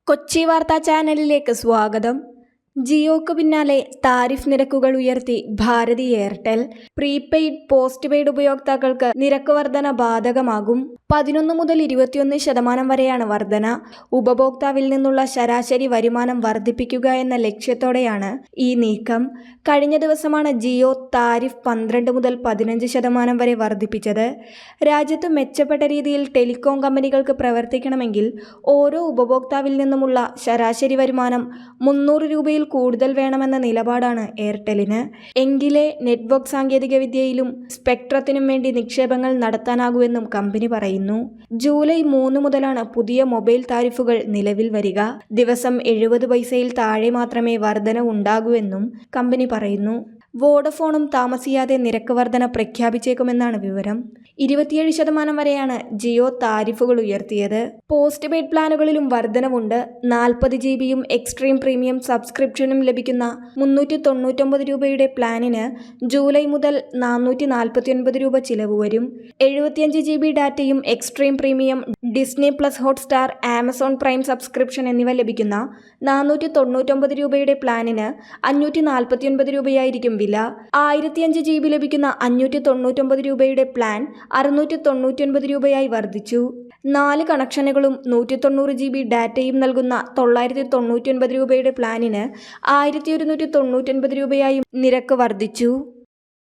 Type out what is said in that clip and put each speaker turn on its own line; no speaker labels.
കൊച്ചി വാർത്താ ചാനലിലേക്ക് സ്വാഗതം. ജിയോക്ക് പിന്നാലെ താരിഫ് നിരക്കുകൾ ഉയർത്തി Bharti Airtel. Prepaid, post ഉപയോക്താക്കൾക്ക് നിരക്ക് വർധന ബാധകമാകും. 11 മുതൽ 21% വരെയാണ് വർധന. ഉപഭോക്താവിൽ നിന്നുള്ള ശരാശരി വരുമാനം വർദ്ധിപ്പിക്കുക എന്ന ലക്ഷ്യത്തോടെയാണ് ഈ നീക്കം. കഴിഞ്ഞ ദിവസമാണ് ജിയോ താരിഫ് 12 മുതൽ 15% വരെ വർദ്ധിപ്പിച്ചത്. രാജ്യത്ത് മെച്ചപ്പെട്ട രീതിയിൽ ടെലികോം കമ്പനികൾക്ക് പ്രവർത്തിക്കണമെങ്കിൽ ഓരോ ഉപഭോക്താവിൽ നിന്നുമുള്ള ശരാശരി വരുമാനം 300 രൂപയിൽ കൂടുതൽ വേണമെന്ന നിലപാടാണ് എയർടെലിന്. എങ്കിലേ നെറ്റ്വർക്ക് സാങ്കേതികവിദ്യയിലും സ്പെക്ട്രത്തിനും വേണ്ടി നിക്ഷേപങ്ങൾ നടത്താനാകൂവെന്നും കമ്പനി പറയുന്നു. ജൂലൈ 3 മുതലാണ് പുതിയ മൊബൈൽ താരിഫുകൾ നിലവിൽ വരിക. ദിവസം 70 പൈസയിൽ താഴെ മാത്രമേ വർധന ഉണ്ടാകൂവെന്നും കമ്പനി പറയുന്നു. വോഡഫോണും താമസിയാതെ നിരക്ക് വർധന പ്രഖ്യാപിച്ചേക്കുമെന്നാണ് വിവരം. 27% വരെയാണ് ജിയോ താരിഫുകൾ ഉയർത്തിയത്. പോസ്റ്റ് പെയ്ഡ് പ്ലാനുകളിലും വർധനവുണ്ട്. 40 GB എക്സ്ട്രീം പ്രീമിയം സബ്സ്ക്രിപ്ഷനും ലഭിക്കുന്ന 399 രൂപയുടെ പ്ലാനിന് ജൂലൈ മുതൽ 449 രൂപ ചിലവ് വരും. 75 GB ഡാറ്റയും extreme premium, Disney plus Hotstar, Amazon prime subscription എന്നിവ ലഭിക്കുന്ന 499 രൂപയുടെ പ്ലാനിന് 549 രൂപയായിരിക്കും വില. 1005 GB ലഭിക്കുന്ന 599 രൂപയുടെ പ്ലാൻ 699 രൂപയായി വർദ്ധിച്ചു. 4 കണക്ഷനുകളും 190 GB ഡാറ്റയും നൽകുന്ന 999 രൂപയുടെ പ്ലാനിന് 1199 രൂപയായും നിരക്ക് വർദ്ധിച്ചു.